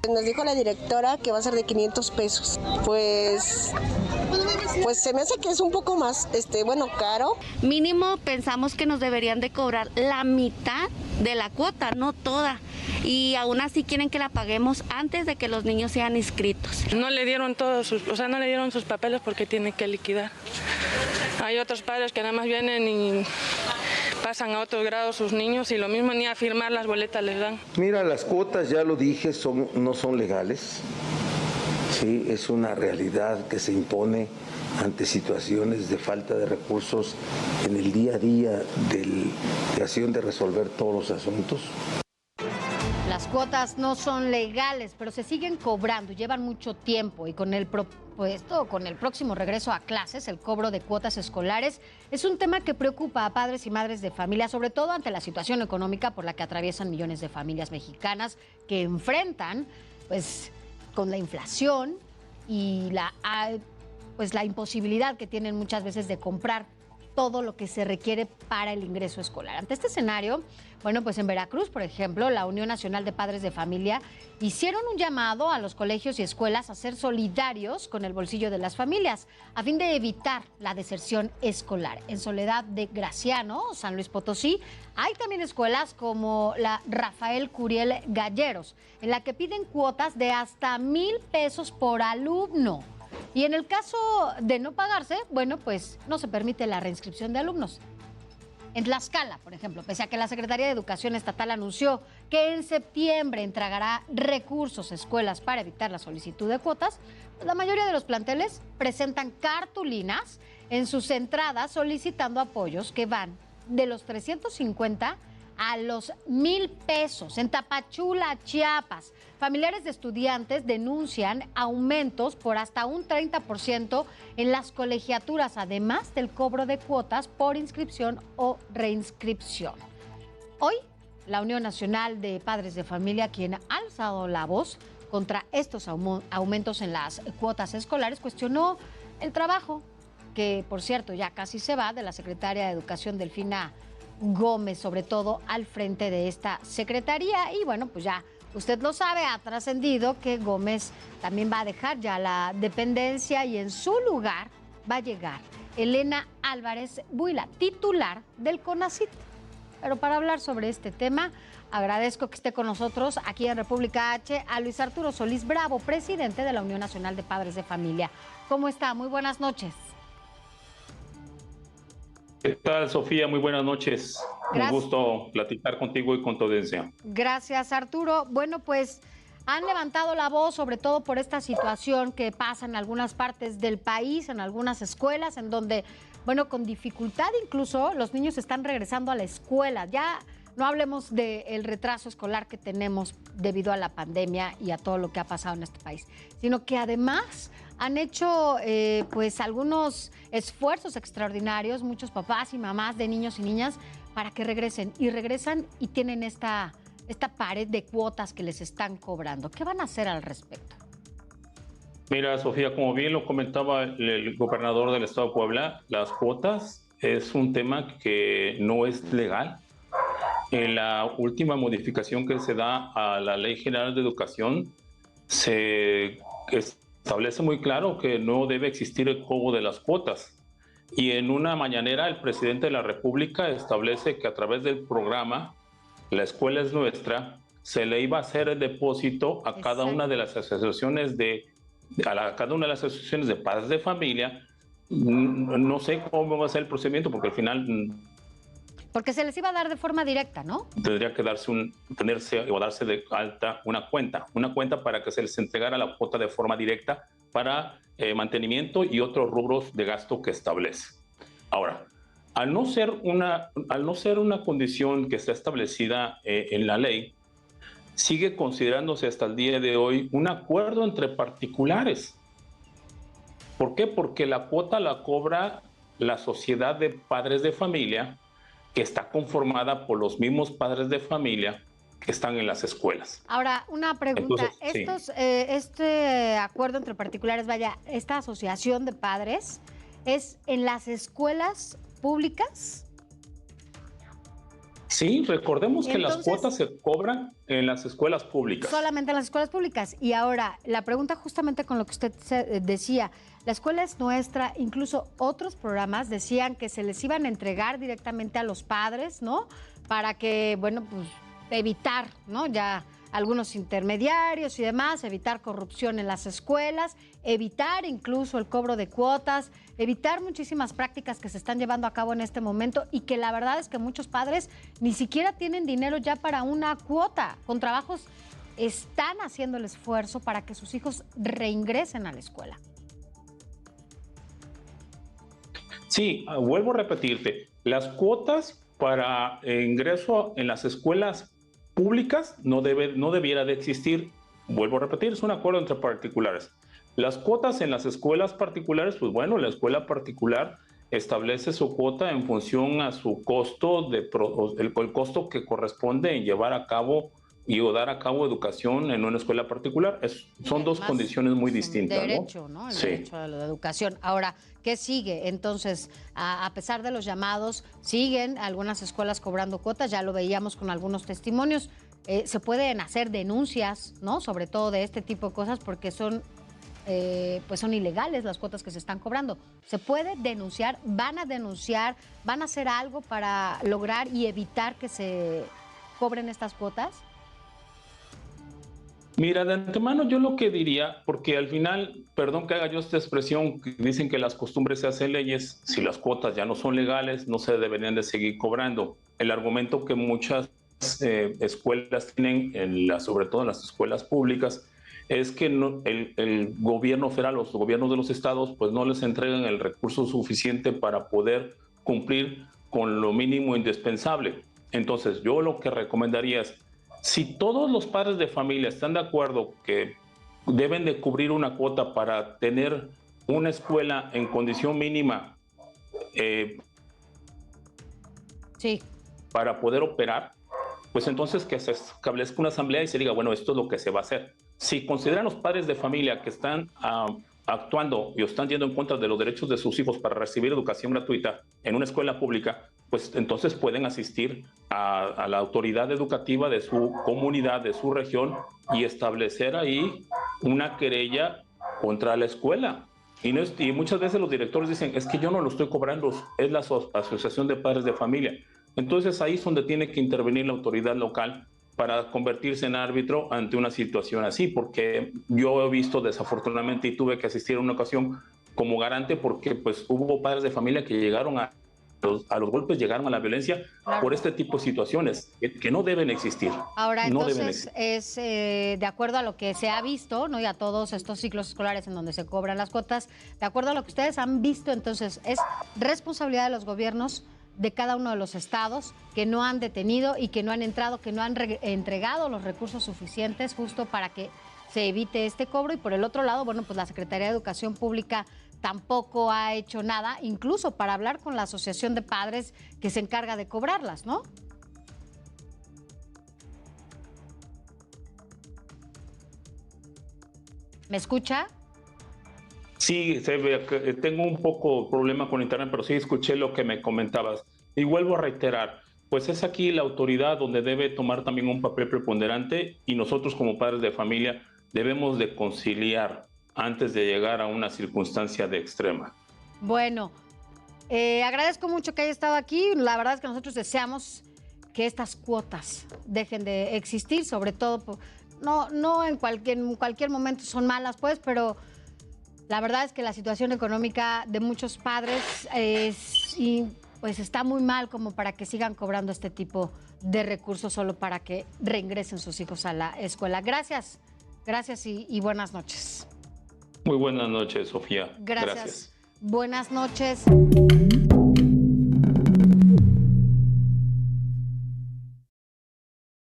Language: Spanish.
Nos dijo la directora que va a ser de 500 pesos. Pues se me hace que es un poco más, caro. Mínimo pensamos que nos deberían de cobrar la mitad de la cuota, no toda. Y aún así quieren que la paguemos antes de que los niños sean inscritos. No le dieron no le dieron sus papeles porque tienen que liquidar. Hay otros padres que nada más vienen y pasan a otros grados sus niños y lo mismo ni a firmar las boletas les dan. Mira, las cuotas, ya lo dije, no son legales. Sí, es una realidad que se impone ante situaciones de falta de recursos en el día a día de acción de resolver todos los asuntos. Las cuotas no son legales, pero se siguen cobrando, llevan mucho tiempo y con el próximo regreso a clases, el cobro de cuotas escolares es un tema que preocupa a padres y madres de familia, sobre todo ante la situación económica por la que atraviesan millones de familias mexicanas que enfrentan, con la inflación y la imposibilidad que tienen muchas veces de comprar todo lo que se requiere para el ingreso escolar. Ante este escenario, en Veracruz, por ejemplo, la Unión Nacional de Padres de Familia hicieron un llamado a los colegios y escuelas a ser solidarios con el bolsillo de las familias a fin de evitar la deserción escolar. En Soledad de Graciano, San Luis Potosí, hay también escuelas como la Rafael Curiel Galleros, en la que piden cuotas de hasta 1,000 pesos por alumno. Y en el caso de no pagarse, no se permite la reinscripción de alumnos. En Tlaxcala, por ejemplo, pese a que la Secretaría de Educación Estatal anunció que en septiembre entregará recursos a escuelas para evitar la solicitud de cuotas, la mayoría de los planteles presentan cartulinas en sus entradas solicitando apoyos que van de los 350 a los 1,000 pesos. En Tapachula, Chiapas, familiares de estudiantes denuncian aumentos por hasta un 30% en las colegiaturas, además del cobro de cuotas por inscripción o reinscripción. Hoy, la Unión Nacional de Padres de Familia, quien ha alzado la voz contra estos aumentos en las cuotas escolares, cuestionó el trabajo, que por cierto ya casi se va, de la secretaria de Educación, Delfina Gómez, sobre todo al frente de esta secretaría. Y ya usted lo sabe, ha trascendido que Gómez también va a dejar ya la dependencia y en su lugar va a llegar Elena Álvarez Buila, titular del CONACYT. Pero para hablar sobre este tema, agradezco que esté con nosotros aquí en República H a Luis Arturo Solís Bravo, presidente de la Unión Nacional de Padres de Familia. ¿Cómo está? Muy buenas noches. ¿Qué tal, Sofía? Muy buenas noches. Gracias. Un gusto platicar contigo y con tu audiencia. Gracias, Arturo. Han levantado la voz, sobre todo por esta situación que pasa en algunas partes del país, en algunas escuelas, en donde, con dificultad incluso, los niños están regresando a la escuela. Ya no hablemos del retraso escolar que tenemos debido a la pandemia y a todo lo que ha pasado en este país, sino que además han hecho algunos esfuerzos extraordinarios, muchos papás y mamás de niños y niñas, para que regresen. Y regresan y tienen esta pared de cuotas que les están cobrando. ¿Qué van a hacer al respecto? Mira, Sofía, como bien lo comentaba el gobernador del estado de Puebla, las cuotas es un tema que no es legal. En la última modificación que se da a la Ley General de Educación, se establece muy claro que no debe existir el cobro de las cuotas. Y en una mañanera, el presidente de la República establece que a través del programa La Escuela es Nuestra, se le iba a hacer el depósito a cada una de las asociaciones de padres de familia. No sé cómo va a ser el procedimiento, porque al final Porque se les iba a dar de forma directa, ¿no? tendría que darse de alta una cuenta para que se les entregara la cuota de forma directa para mantenimiento y otros rubros de gasto que establece. Ahora, al no ser una condición que está establecida en la ley, sigue considerándose hasta el día de hoy un acuerdo entre particulares. ¿Por qué? Porque la cuota la cobra la sociedad de padres de familia, que está conformada por los mismos padres de familia que están en las escuelas. Ahora, una pregunta. Entonces, Este acuerdo entre particulares, esta asociación de padres, ¿es en las escuelas públicas? Sí, recordemos que las Entonces, cuotas se cobran en las escuelas públicas. solamente en las escuelas públicas. Y ahora, la pregunta justamente con lo que usted decía, la escuela es nuestra, incluso otros programas decían que se les iban a entregar directamente a los padres, ¿no? Para que, bueno, pues evitar, ¿no? Ya algunos intermediarios y demás, evitar corrupción en las escuelas, evitar incluso el cobro de cuotas, evitar muchísimas prácticas que se están llevando a cabo en este momento y que la verdad es que muchos padres ni siquiera tienen dinero ya para una cuota. Con trabajos están haciendo el esfuerzo para que sus hijos reingresen a la escuela. Sí, vuelvo a repetirte, las cuotas para ingreso en las escuelas públicas no debiera de existir. Vuelvo a repetir, es un acuerdo entre particulares. Las cuotas en las escuelas particulares, pues bueno, la escuela particular establece su cuota en función a su costo, el costo que corresponde en llevar a cabo o dar a cabo educación en una escuela particular. Son dos condiciones muy distintas. Derecho, ¿no? El Sí. derecho a la educación. Ahora, ¿qué sigue? Entonces, a pesar de los llamados, siguen algunas escuelas cobrando cuotas, ya lo veíamos con algunos testimonios. Se pueden hacer denuncias, ¿no? Sobre todo de este tipo de cosas, porque son ilegales las cuotas que se están cobrando. ¿Se puede denunciar? ¿Van a hacer algo para lograr y evitar que se cobren estas cuotas? Mira, de antemano yo lo que diría, porque al final, perdón que haga yo esta expresión, que dicen que las costumbres se hacen leyes, si las cuotas ya no son legales, no se deberían de seguir cobrando. El argumento que muchas escuelas tienen, sobre todo en las escuelas públicas, es que el gobierno federal, los gobiernos de los estados, pues no les entregan el recurso suficiente para poder cumplir con lo mínimo indispensable. Entonces, yo lo que recomendaría es, si todos los padres de familia están de acuerdo que deben de cubrir una cuota para tener una escuela en condición mínima Sí. para poder operar, pues entonces que se establezca una asamblea y se diga, bueno, esto es lo que se va a hacer. Si consideran los padres de familia que están actuando y están yendo en contra de los derechos de sus hijos para recibir educación gratuita en una escuela pública, pues entonces pueden asistir a la autoridad educativa de su comunidad, de su región, y establecer ahí una querella contra la escuela. Y muchas veces los directores dicen, es que yo no lo estoy cobrando, es la Asociación de Padres de Familia. Entonces ahí es donde tiene que intervenir la autoridad local para convertirse en árbitro ante una situación así, porque yo he visto desafortunadamente y tuve que asistir a una ocasión como garante porque pues hubo padres de familia que llegaron a los golpes, llegaron a la violencia, claro, por este tipo de situaciones que no deben existir. Ahora, entonces, no deben existir. de acuerdo a lo que se ha visto, ¿no? Y a todos estos ciclos escolares en donde se cobran las cuotas, de acuerdo a lo que ustedes han visto, entonces, es responsabilidad de los gobiernos de cada uno de los estados que no han detenido y que no han entrado, que no han entregado los recursos suficientes justo para que se evite este cobro. Y por el otro lado, bueno, pues la Secretaría de Educación Pública tampoco ha hecho nada, incluso para hablar con la Asociación de Padres que se encarga de cobrarlas, ¿no? ¿Me escucha? Sí, tengo un poco problema con internet, pero sí escuché lo que me comentabas. Y vuelvo a reiterar, pues es aquí la autoridad donde debe tomar también un papel preponderante y nosotros como padres de familia debemos de conciliar antes de llegar a una circunstancia de extrema. Bueno, agradezco mucho que haya estado aquí. La verdad es que nosotros deseamos que estas cuotas dejen de existir, sobre todo, no en cualquier momento son malas, pues, pero la verdad es que la situación económica de muchos padres pues está muy mal como para que sigan cobrando este tipo de recursos solo para que reingresen sus hijos a la escuela. Gracias y buenas noches. Muy buenas noches, Sofía. Gracias. Buenas noches.